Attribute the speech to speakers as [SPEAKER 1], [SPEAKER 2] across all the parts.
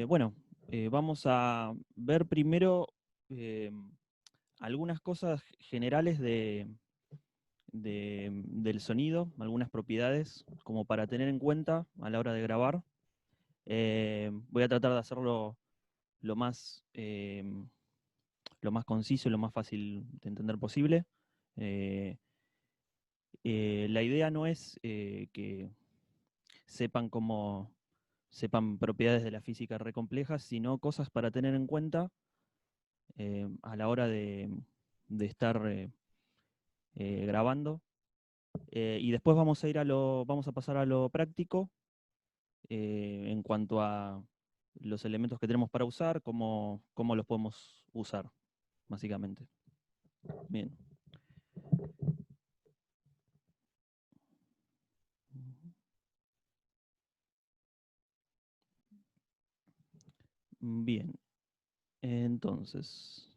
[SPEAKER 1] Bueno, vamos a ver primero eh, algunas cosas generales del sonido, algunas propiedades como para tener en cuenta a la hora de grabar. Voy a tratar de hacerlo lo más, lo más conciso y lo más fácil de entender posible. Eh, la idea no es que sepan sepan propiedades de la física re complejas, sino cosas para tener en cuenta a la hora de estar grabando. Y después vamos a pasar a lo práctico en cuanto a los elementos que tenemos para usar, cómo los podemos usar, básicamente. Bien. Bien. Entonces,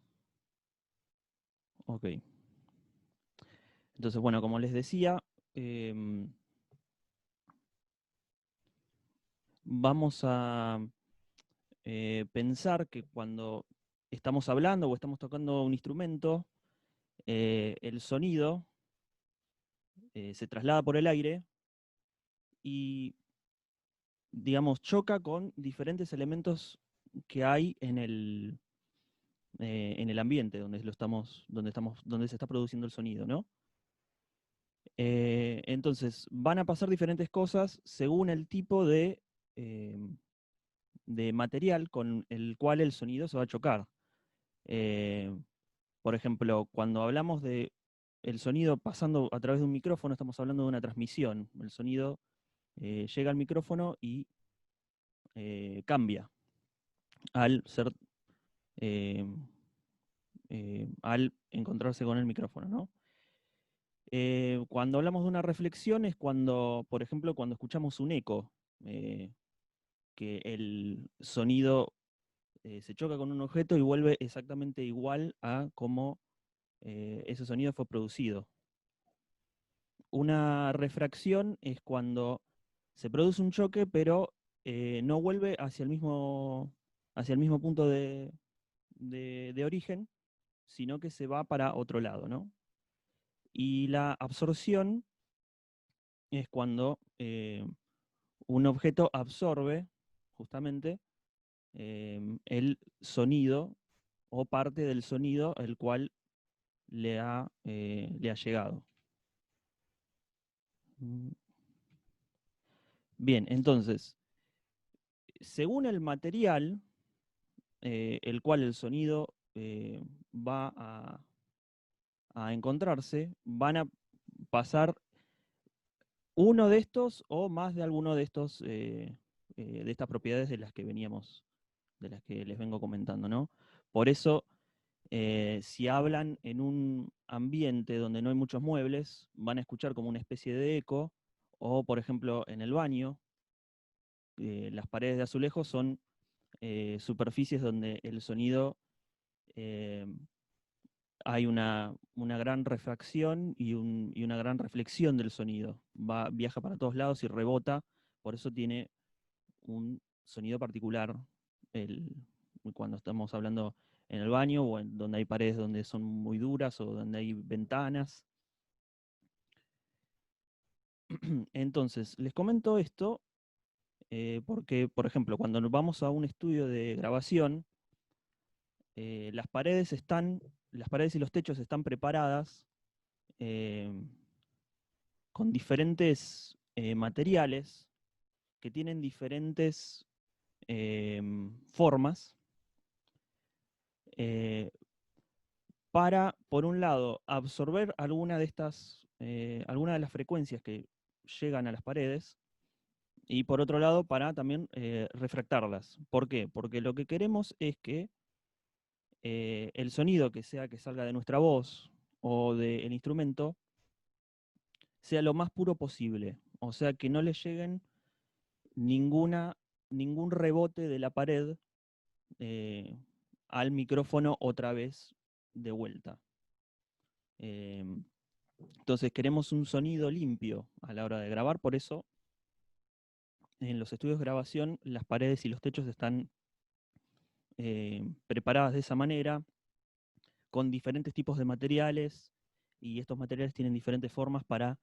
[SPEAKER 1] ok. Entonces, bueno, como les decía, vamos a pensar que cuando estamos hablando o estamos tocando un instrumento, el sonido se traslada por el aire y, digamos, choca con diferentes elementos que hay en el ambiente donde se está produciendo el sonido, ¿no? Entonces, van a pasar diferentes cosas según el tipo eh, de material con el cual el sonido se va a chocar. Eh, por ejemplo, cuando hablamos de el sonido pasando a través de un micrófono, estamos hablando de una transmisión. El sonido llega al micrófono y cambia al ser eh, al encontrarse con el micrófono, ¿no? Cuando hablamos de una reflexión es cuando, por ejemplo, cuando escuchamos un eco, eh, que el sonido se choca con un objeto y vuelve exactamente igual a cómo ese sonido fue producido. Una refracción es cuando se produce un choque, pero no vuelve hacia el mismo punto de origen, sino que se va para otro lado, ¿no? Y la absorción es cuando un objeto absorbe justamente el sonido o parte del sonido el cual le ha llegado. Mm. Bien, entonces, según el material el cual el sonido va a encontrarse, van a pasar uno de estos o más de alguno de estos de estas propiedades de las que les vengo comentando, ¿no? Por eso, si hablan en un ambiente donde no hay muchos muebles, van a escuchar como una especie de eco, o por ejemplo en el baño, las paredes de azulejos son superficies donde el sonido eh, hay una gran refracción y una gran reflexión del sonido. Viaja para todos lados y rebota, por eso tiene un sonido particular el, cuando estamos hablando en el baño o en donde hay paredes donde son muy duras o donde hay ventanas. Entonces, les comento esto porque, por ejemplo, cuando nos vamos a un estudio de grabación, las paredes y los techos están preparadas eh, con diferentes materiales que tienen diferentes formas eh, para, por un lado, absorber alguna de las frecuencias que llegan a las paredes y por otro lado, para también refractarlas. ¿Por qué? Porque lo que queremos es que el sonido que sea que salga de nuestra voz o del instrumento sea lo más puro posible. O sea, que no le lleguen ninguna, ningún rebote de la pared eh, al micrófono otra vez de vuelta. Eh, entonces queremos un sonido limpio a la hora de grabar, por eso en los estudios de grabación las paredes y los techos están preparadas de esa manera, con diferentes tipos de materiales, y estos materiales tienen diferentes formas para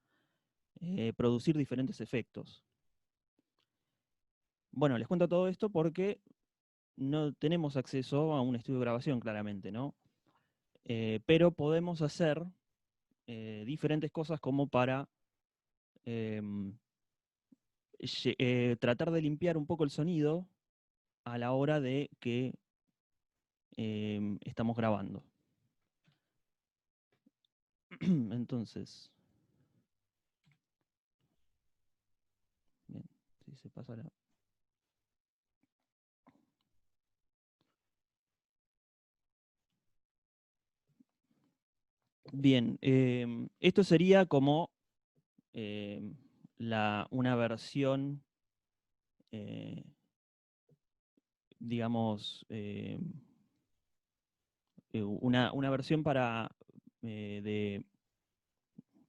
[SPEAKER 1] producir diferentes efectos. Bueno, les cuento todo esto porque no tenemos acceso a un estudio de grabación, claramente, ¿no? Pero podemos hacer diferentes cosas como para em, tratar de limpiar un poco el sonido a la hora de que estamos grabando. Entonces, bien, si se pasa la... Bien, esto sería como una versión, eh, digamos, una versión para,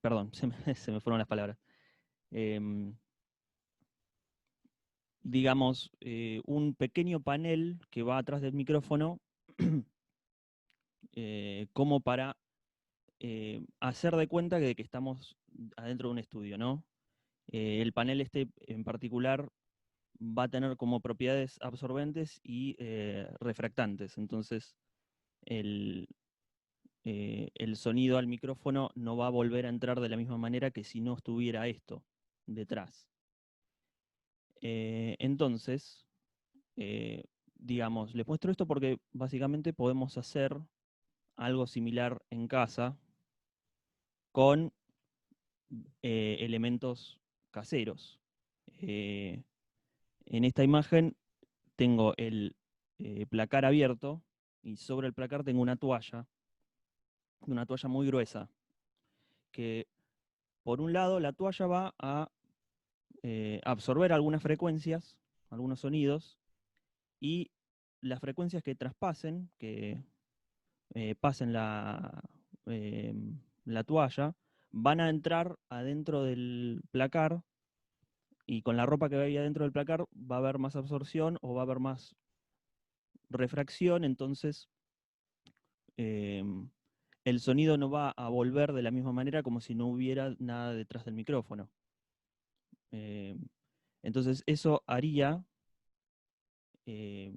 [SPEAKER 1] perdón, se me fueron las palabras. Em, digamos, un pequeño panel que va atrás del micrófono como para hacer de cuenta que estamos adentro de un estudio, ¿no? El panel este en particular va a tener como propiedades absorbentes y refractantes. Entonces, el, el sonido al micrófono no va a volver a entrar de la misma manera que si no estuviera esto detrás. Entonces, digamos, les muestro esto porque básicamente podemos hacer algo similar en casa con elementos caseros. Eh, en esta imagen tengo el placar abierto y sobre el placar tengo una toalla muy gruesa, que por un lado la toalla va a absorber algunas frecuencias, algunos sonidos, y las frecuencias que traspasen, que pasen eh, la toalla, van a entrar adentro del placar, y con la ropa que hay adentro del placar va a haber más absorción o va a haber más refracción. Entonces el sonido no va a volver de la misma manera como si no hubiera nada detrás del micrófono. Eh, entonces eso haría eh,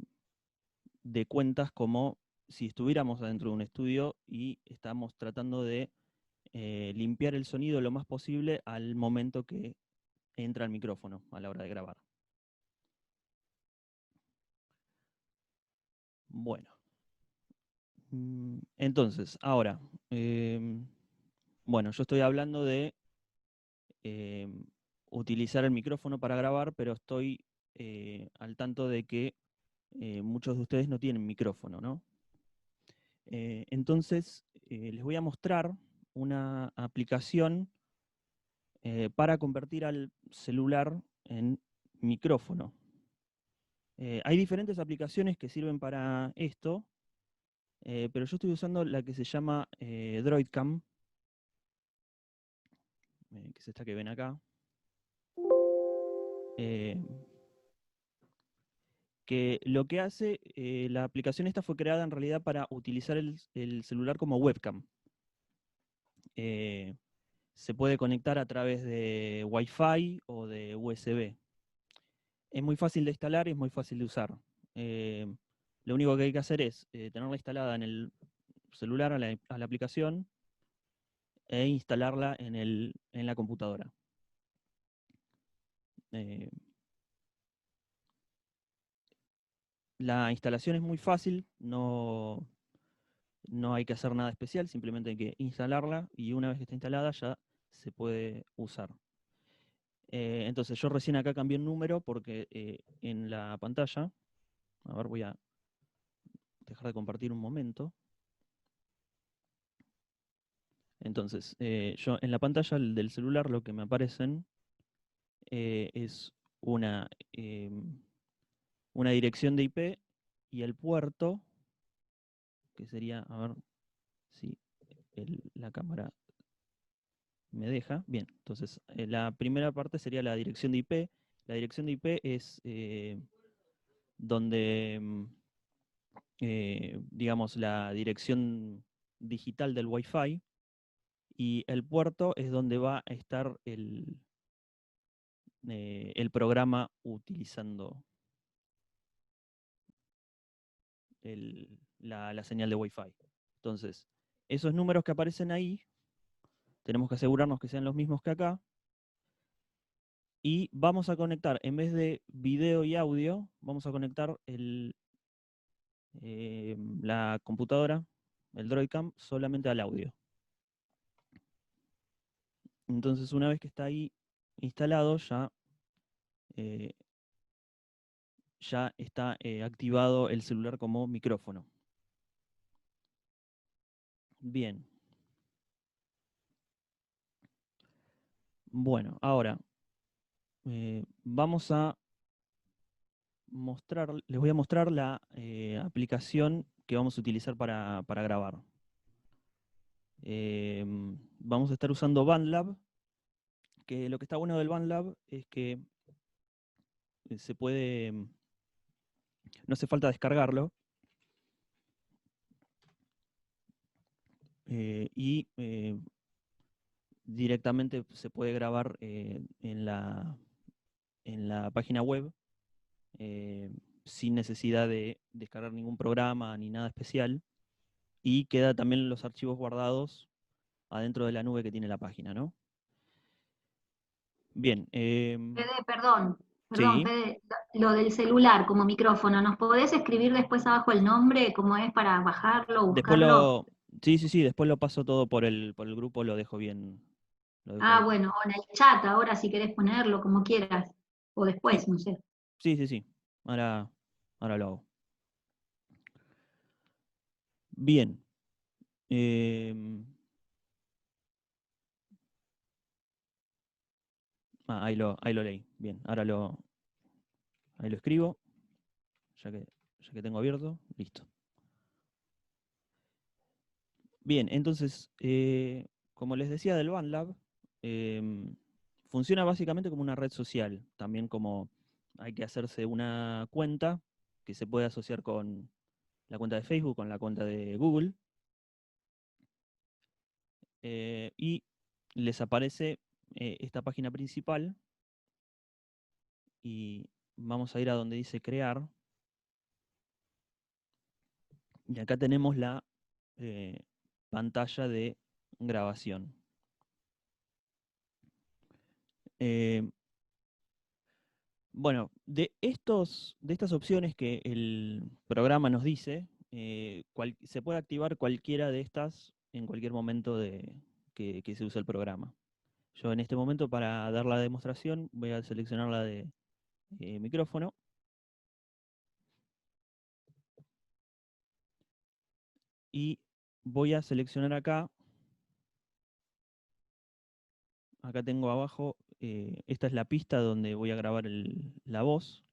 [SPEAKER 1] de cuentas como si estuviéramos adentro de un estudio y estamos tratando de limpiar el sonido lo más posible al momento que entra el micrófono a la hora de grabar. Bueno, entonces, ahora, bueno, yo estoy hablando de utilizar el micrófono para grabar, pero estoy al tanto de que muchos de ustedes no tienen micrófono, ¿no? Entonces, les voy a mostrar una aplicación para convertir al celular en micrófono. Hay diferentes aplicaciones que sirven para esto, pero yo estoy usando la que se llama Droidcam, que es esta que ven acá, eh, que lo que hace, la aplicación esta fue creada en realidad para utilizar el celular como webcam. Eh, se puede conectar a través de Wi-Fi o de USB. Es muy fácil de instalar y es muy fácil de usar. Eh, lo único que hay que hacer es tenerla instalada en el celular a la aplicación e instalarla en la computadora. Eh, la instalación es muy fácil, no hay que hacer nada especial, simplemente hay que instalarla y una vez que está instalada ya se puede usar. Entonces yo recién acá cambié un número porque en la pantalla, a ver, voy a dejar de compartir un momento. Entonces, yo en la pantalla del celular lo que me aparecen es una dirección de IP y el puerto, que sería, a ver si la cámara me deja. Bien, entonces la primera parte sería la dirección de IP, La dirección de IP es donde, digamos, la dirección digital del Wi-Fi, y el puerto es donde va a estar el programa utilizando la señal de Wi-Fi. Entonces, esos números que aparecen ahí, tenemos que asegurarnos que sean los mismos que acá, y vamos a conectar, en vez de video y audio, vamos a conectar la computadora, el Droidcam, solamente al audio. Entonces, una vez que está ahí instalado, eh, ya está activado el celular como micrófono. Bien. Bueno, ahora vamos a mostrar, les voy a mostrar la aplicación que vamos a utilizar para grabar. Vamos a estar usando BandLab, que lo que está bueno del BandLab es que se puede, no hace falta descargarlo, y directamente se puede grabar en la página web, sin necesidad de descargar ningún programa ni nada especial, y queda también los archivos guardados adentro de la nube que tiene la página, ¿no? Bien.
[SPEAKER 2] Fede, perdón,
[SPEAKER 1] Sí.
[SPEAKER 2] Fede, lo del celular como micrófono, ¿nos podés escribir después abajo el nombre, cómo es para bajarlo,
[SPEAKER 1] Después
[SPEAKER 2] buscarlo?
[SPEAKER 1] sí, después lo paso todo por el grupo, lo dejo bien. Lo dejo
[SPEAKER 2] Ah,
[SPEAKER 1] bien.
[SPEAKER 2] bueno, o en el chat ahora si querés ponerlo, como quieras, o
[SPEAKER 1] Sí,
[SPEAKER 2] después, no sé.
[SPEAKER 1] sí. Ahora lo hago. Bien. em, ahí lo leí. Bien, ahí lo escribo, ya que tengo abierto. Listo. Bien, entonces, como les decía del BandLab, funciona básicamente como una red social. También como hay que hacerse una cuenta que se puede asociar con la cuenta de Facebook, con la cuenta de Google, y les aparece esta página principal, y vamos a ir a donde dice crear, y acá tenemos la eh, pantalla de grabación. Eh, Bueno, de estas opciones que el programa nos dice, se puede activar cualquiera de estas en cualquier momento que se use el programa. Yo en este momento, para dar la demostración, voy a seleccionar la de micrófono, y voy a seleccionar acá tengo abajo, esta es la pista donde voy a grabar la voz,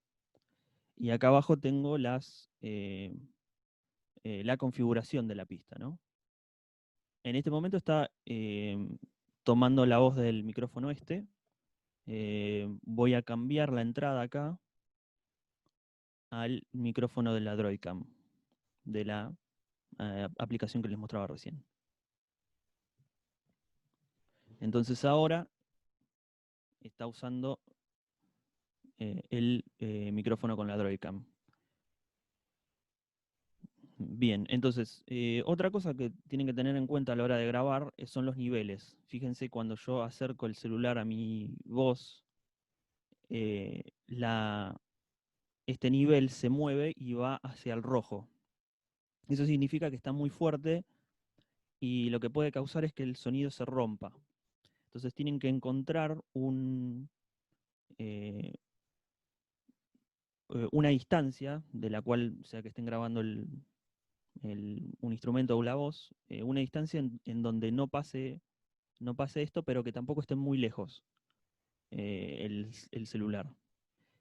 [SPEAKER 1] y acá abajo tengo la configuración de la pista, ¿no? En este momento está tomando la voz del micrófono este. Voy a cambiar la entrada acá al micrófono de la Droidcam, de la aplicación que les mostraba recién. Entonces ahora está usando el micrófono con la Droidcam. Bien, entonces, otra cosa que tienen que tener en cuenta a la hora de grabar son los niveles. Fíjense, cuando yo acerco el celular a mi voz, eh, la, este nivel se mueve y va hacia el rojo. Eso significa que está muy fuerte, y lo que puede causar es que el sonido se rompa. Entonces tienen que encontrar eh, una distancia de la cual, sea que estén grabando un instrumento o la voz, una distancia en donde no pase esto, pero que tampoco esté muy lejos el celular.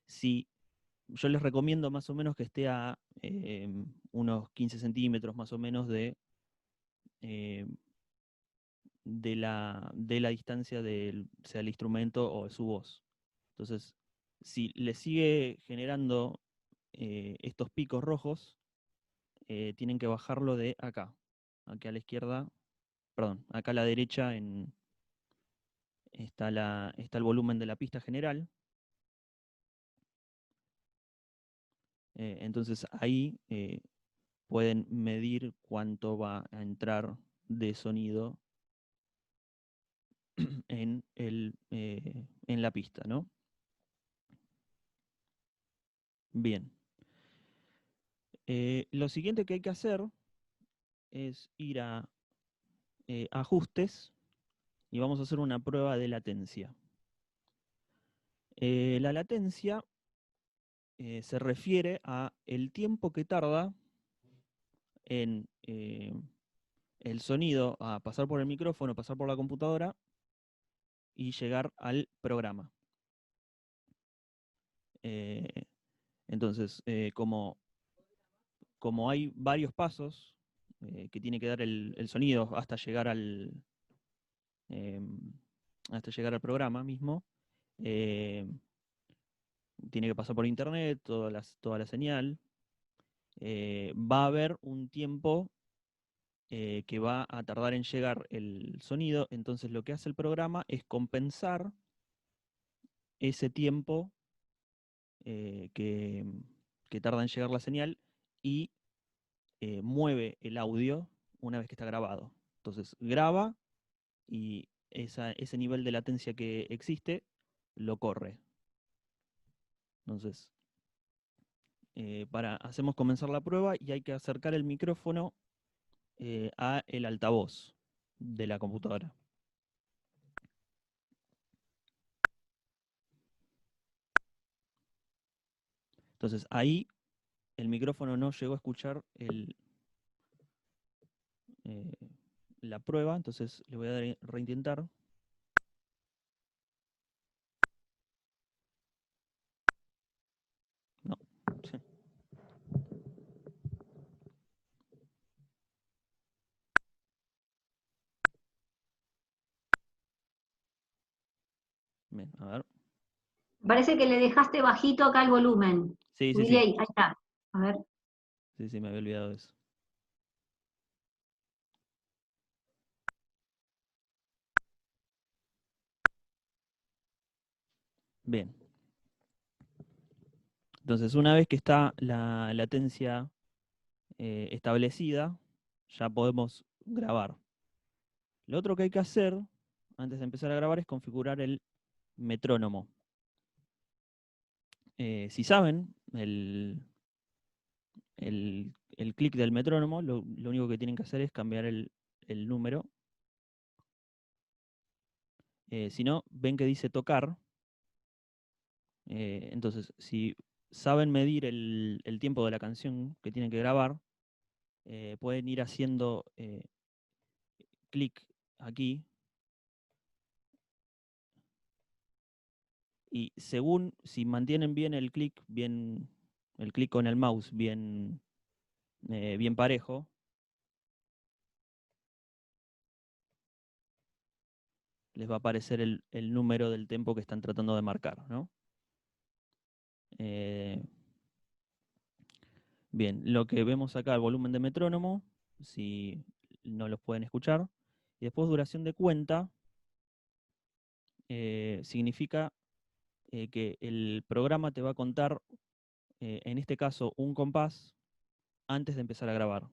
[SPEAKER 1] Si Yo les recomiendo más o menos que esté a unos 15 centímetros más o menos eh, de la distancia sea el instrumento o de su voz. Entonces, si le sigue generando estos picos rojos, tienen que bajarlo de acá. Aquí a la izquierda, perdón, acá a la derecha está el volumen de la pista general. Entonces ahí pueden medir cuánto va a entrar de sonido en la pista, ¿no? Bien. Lo siguiente que hay que hacer es ir a ajustes y vamos a hacer una prueba de latencia. La latencia se refiere a el tiempo que tarda en el sonido a pasar por el micrófono, pasar por la computadora y llegar al programa. Entonces, como hay varios pasos que tiene que dar el sonido hasta llegar hasta llegar al programa mismo, tiene que pasar por internet, toda la señal, va a haber un tiempo que va a tardar en llegar el sonido, entonces lo que hace el programa es compensar ese tiempo que tarda en llegar la señal y mueve el audio una vez que está grabado. Entonces graba y ese nivel de latencia que existe lo corre. Entonces, hacemos comenzar la prueba y hay que acercar el micrófono a el altavoz de la computadora. Entonces ahí el micrófono no llegó a escuchar la prueba, entonces le voy a dar a reintentar. No. Sí. Bien, a ver.
[SPEAKER 2] Parece que le dejaste bajito acá el volumen.
[SPEAKER 1] Sí, sí,
[SPEAKER 2] Subile
[SPEAKER 1] sí.
[SPEAKER 2] ahí está. A ver.
[SPEAKER 1] Sí, sí, me había olvidado de eso. Bien. Entonces, una vez que está la latencia establecida, ya podemos grabar. Lo otro que hay que hacer antes de empezar a grabar es configurar el metrónomo. Si saben el clic del metrónomo, lo único que tienen que hacer es cambiar el número. Si no, ven que dice tocar. Entonces, si saben medir el tiempo de la canción que tienen que grabar, pueden ir haciendo clic aquí. Y según, si mantienen bien el clic con el mouse bien parejo, les va a aparecer el número del tempo que están tratando de marcar, ¿no? Bien, lo que vemos acá, el volumen de metrónomo, si no los pueden escuchar. Y después duración de cuenta, significa que el programa te va a contar, en este caso, un compás antes de empezar a grabar.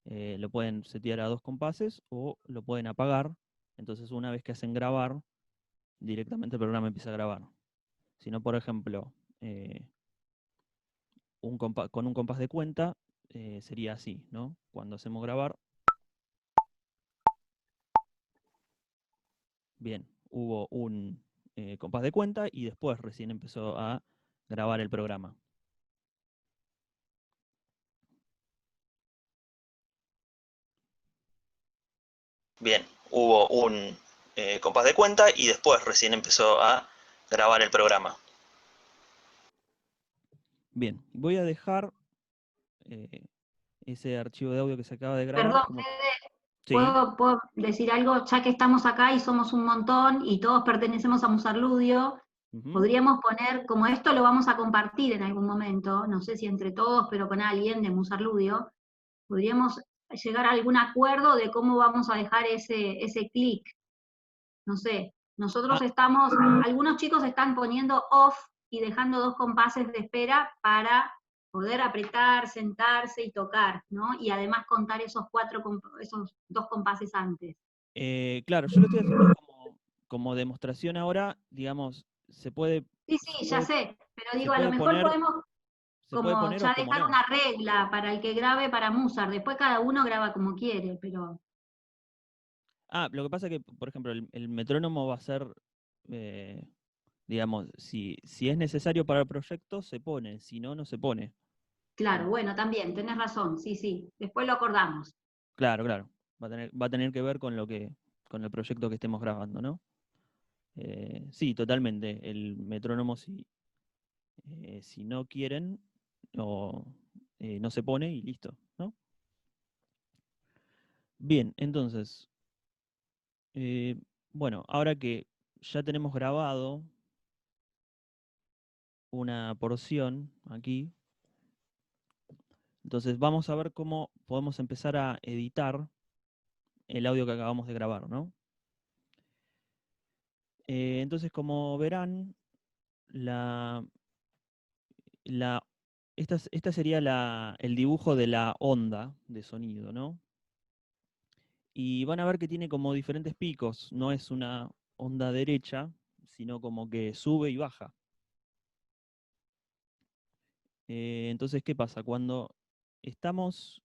[SPEAKER 1] Lo pueden setear a 2 compases o lo pueden apagar. Entonces, una vez que hacen grabar, directamente el programa empieza a grabar. Si no, por ejemplo, con un compás de cuenta, sería así, ¿no? Cuando hacemos grabar, bien, hubo un compás de cuenta y después recién empezó a grabar el programa. Bien, hubo un compás de cuenta y después recién empezó a grabar el programa. Bien, voy a dejar ese archivo de audio que se acaba de grabar
[SPEAKER 2] Perdón,
[SPEAKER 1] como...
[SPEAKER 2] Fede,
[SPEAKER 1] Sí,
[SPEAKER 2] ¿puedo decir algo? Ya que estamos acá y somos un montón y todos pertenecemos a Musarludio,
[SPEAKER 1] Ujú.
[SPEAKER 2] Podríamos poner, como esto lo vamos a compartir en algún momento, no sé si entre todos, pero con alguien de Musarludio, podríamos llegar a algún acuerdo de cómo vamos a dejar ese clic. No sé, nosotros
[SPEAKER 1] Ah,
[SPEAKER 2] estamos, algunos chicos están poniendo off y dejando 2 compases de espera para poder apretar, sentarse y tocar, ¿no? Y además contar esos 2 compases antes.
[SPEAKER 1] claro, yo lo estoy haciendo como demostración ahora, digamos,
[SPEAKER 2] Sí,
[SPEAKER 1] se
[SPEAKER 2] sí, ya
[SPEAKER 1] puede,
[SPEAKER 2] sé, pero
[SPEAKER 1] se
[SPEAKER 2] digo, a lo
[SPEAKER 1] puede
[SPEAKER 2] mejor
[SPEAKER 1] poner,
[SPEAKER 2] podemos
[SPEAKER 1] se puede
[SPEAKER 2] como
[SPEAKER 1] poner o
[SPEAKER 2] ya
[SPEAKER 1] como
[SPEAKER 2] dejar
[SPEAKER 1] no.
[SPEAKER 2] una regla para el que grabe para Musar, después cada uno graba como quiere, pero
[SPEAKER 1] Ah, lo que pasa es que, por ejemplo, el metrónomo va a ser, eh, digamos, si es necesario para el proyecto, se pone, si no, no se pone.
[SPEAKER 2] claro, bueno, también, tenés razón, sí, sí, después lo acordamos.
[SPEAKER 1] Claro, claro. Va a tener que ver con con el proyecto que estemos grabando, ¿no? Sí, totalmente. El metrónomo, si no quieren, o no se pone y listo, ¿no? Bien, entonces, eh, bueno, ahora que ya tenemos grabado una porción aquí, entonces vamos a ver cómo podemos empezar a editar el audio que acabamos de grabar, ¿no? Entonces, como verán, la, la, esta sería el dibujo de la onda de sonido, ¿no? Y van a ver que tiene como diferentes picos, no es una onda derecha, sino como que sube y baja. Entonces, ¿qué pasa? Cuando estamos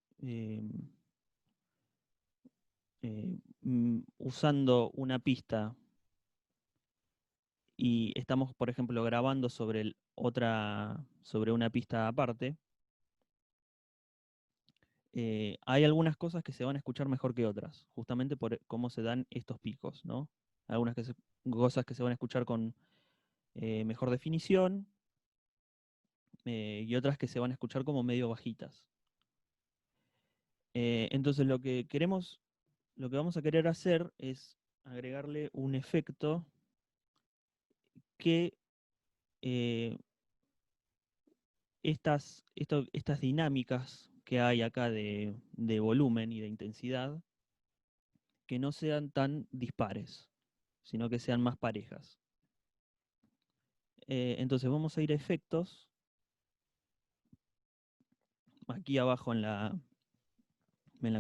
[SPEAKER 1] usando una pista y estamos, por ejemplo, grabando sobre una pista aparte, hay algunas cosas que se van a escuchar mejor que otras, justamente por cómo se dan estos picos, ¿no? Algunas cosas que se van a escuchar con mejor definición y otras que se van a escuchar como medio bajitas. Entonces lo que vamos a querer hacer es agregarle un efecto que eh, estas dinámicas que hay acá de volumen y de intensidad, que no sean tan dispares, sino que sean más parejas. Entonces vamos a ir a efectos, aquí abajo en la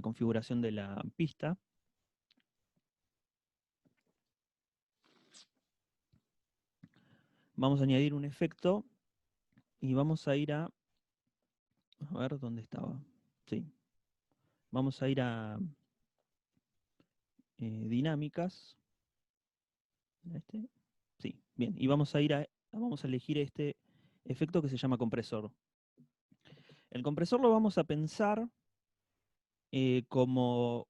[SPEAKER 1] configuración de la pista. Vamos a añadir un efecto y vamos a ir a ver dónde estaba. Sí, vamos a ir a dinámicas. ¿Este? Sí, bien. Y vamos a elegir este efecto que se llama compresor. El compresor lo vamos a pensar como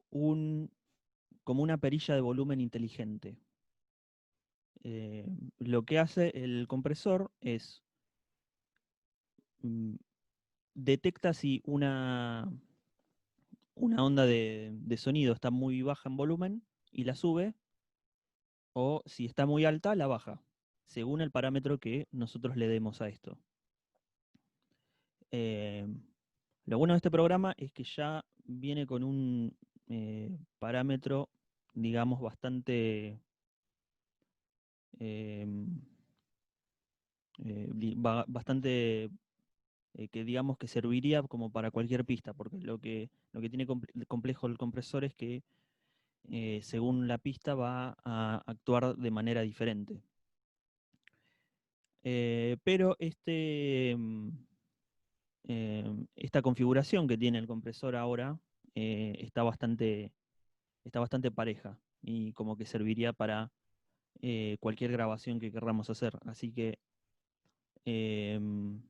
[SPEAKER 1] una perilla de volumen inteligente. Eh, lo que hace el compresor es mm, detecta si una onda de sonido está muy baja en volumen y la sube, o si está muy alta, la baja, según el parámetro que nosotros le demos a esto. Eh, lo bueno de este programa es que ya viene con un parámetro, digamos, em, bastante que digamos que serviría como para cualquier pista, porque lo que tiene complejo el compresor es que según la pista va a actuar de manera diferente. Pero esta configuración que tiene el compresor ahora está bastante pareja y como que serviría para cualquier grabación que querramos hacer. Así que em,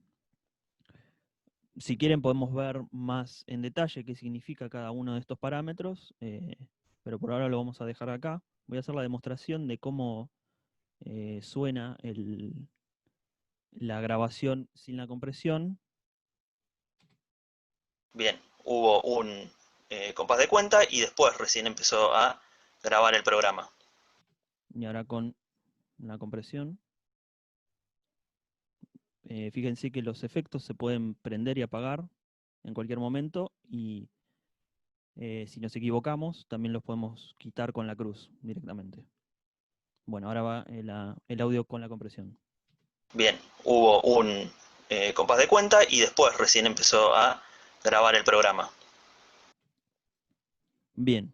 [SPEAKER 1] si quieren podemos ver más en detalle qué significa cada uno de estos parámetros, pero por ahora lo vamos a dejar acá. Voy a hacer la demostración de cómo suena la grabación sin la compresión. Bien, hubo un compás de cuenta y después recién empezó a grabar el programa. Y ahora con la compresión. Fíjense que los efectos se pueden prender y apagar en cualquier momento y si nos equivocamos también los podemos quitar con la cruz directamente. Bueno, ahora va el audio con la compresión.
[SPEAKER 3] Bien, hubo un compás de cuenta y después recién empezó a grabar el programa.
[SPEAKER 1] Bien.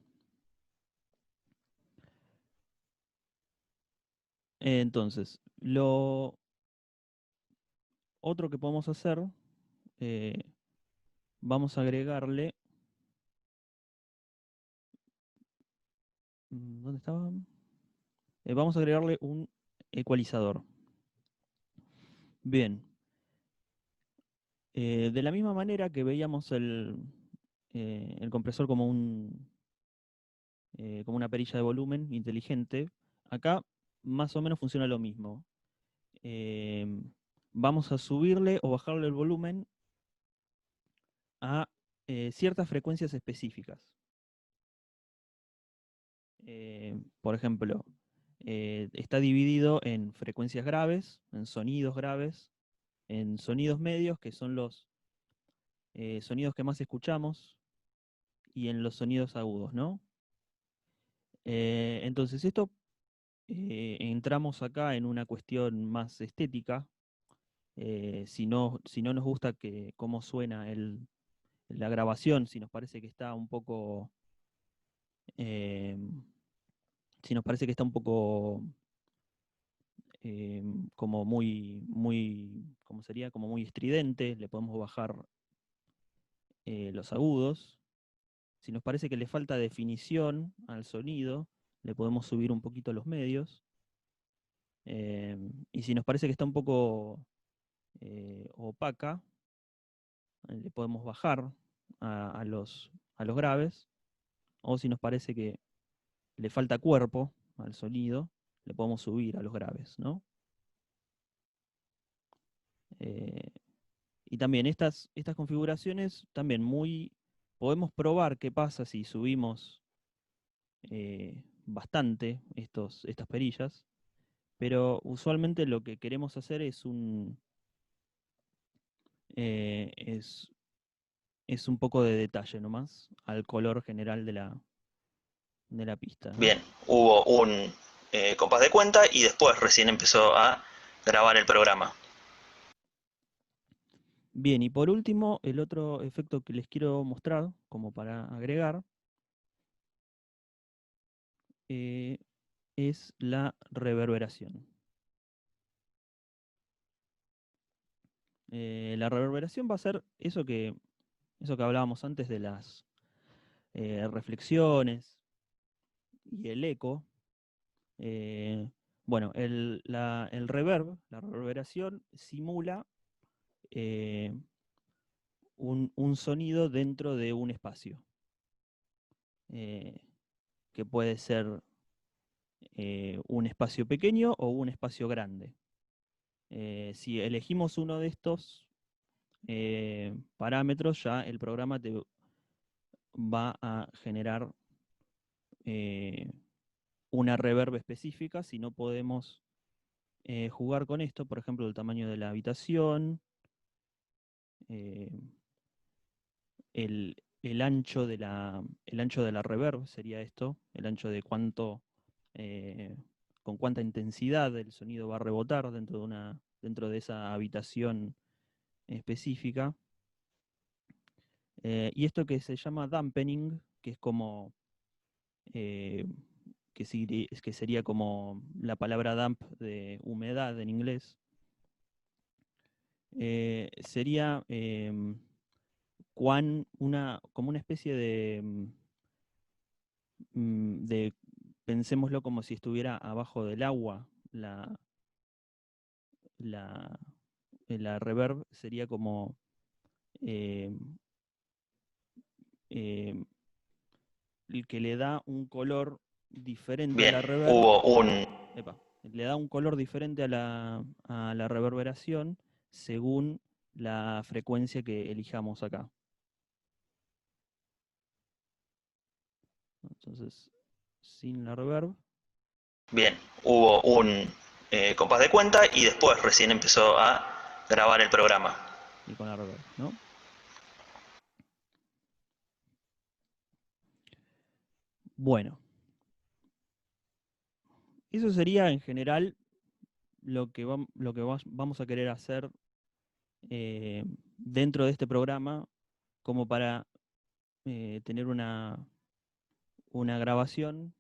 [SPEAKER 1] Entonces, lo otro que podemos hacer, vamos a agregarle... ¿Dónde estaba? Vamos a agregarle un ecualizador. Bien. De la misma manera que veíamos el compresor como como una perilla de volumen inteligente, acá más o menos funciona lo mismo. Vamos a subirle o bajarle el volumen a ciertas frecuencias específicas. Por ejemplo, está dividido en frecuencias graves, en sonidos graves, en sonidos medios, que son los sonidos que más escuchamos, y en los sonidos agudos, ¿no? Entonces esto entramos acá en una cuestión más estética. Si no nos gusta cómo suena la grabación, si nos parece que está un poco... eh, si nos parece que está un poco como ¿cómo sería? Como muy estridente, le podemos bajar los agudos. Si nos parece que le falta definición al sonido, le podemos subir un poquito los medios. Y si nos parece que está un poco opaca, le podemos bajar a los graves. O si nos parece que le falta cuerpo al sonido, le podemos subir a los graves, ¿no? Y también estas configuraciones, también podemos probar qué pasa si subimos bastante estas perillas, pero usualmente lo que queremos hacer eh, es, es un poco de detalle nomás al color general de la pista, ¿no?
[SPEAKER 3] Bien, hubo un compás de cuenta y después recién empezó a grabar el programa.
[SPEAKER 1] Bien, y por último, el otro efecto que les quiero mostrar, como para agregar, es la reverberación. La reverberación va a ser eso que hablábamos antes de las reflexiones y el eco. Bueno, el reverb, la reverberación, simula un sonido dentro de un espacio, que puede ser un espacio pequeño o un espacio grande. Si elegimos uno de estos parámetros, ya el programa te va a generar una reverb específica. Si no podemos jugar con esto, por ejemplo, el tamaño de la habitación, eh, el ancho de la reverb sería esto, el ancho de con cuánta intensidad el sonido va a rebotar dentro de esa habitación específica. Y esto que se llama dampening, que es como que sería como la palabra damp de humedad en inglés, sería como una especie de, pensémoslo como si estuviera abajo del agua, la, la reverb sería como eh, eh, el que le da un color diferente a
[SPEAKER 3] Bien,
[SPEAKER 1] la reverb.
[SPEAKER 3] hubo un...
[SPEAKER 1] Le da un color diferente a la reverberación según la frecuencia que elijamos acá. Entonces, sin la reverb.
[SPEAKER 3] Bien, hubo un compás de cuenta y después recién empezó a grabar el programa.
[SPEAKER 1] Y con la reverb, ¿no? Bueno. Eso sería en general lo que vamos a querer hacer dentro de este programa, como para tener una grabación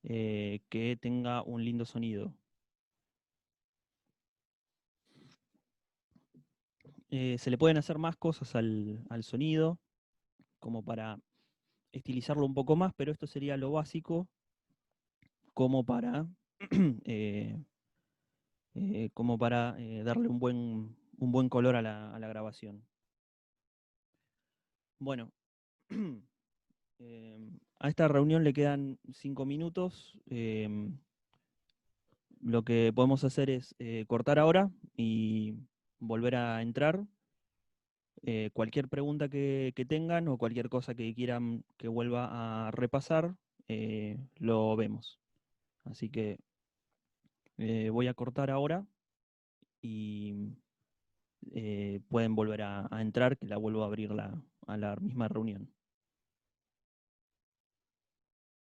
[SPEAKER 1] que tenga un lindo sonido. Se le pueden hacer más cosas al sonido, como para estilizarlo un poco más, pero esto sería lo básico como para, eh, darle un buen color a la grabación. Bueno, a esta reunión le quedan 5 minutos. Lo que podemos hacer es cortar ahora y volver a entrar. Cualquier pregunta que tengan o cualquier cosa que quieran que vuelva a repasar, lo vemos. Así que voy a cortar ahora y pueden volver a entrar, que la vuelvo a abrir a la misma reunión.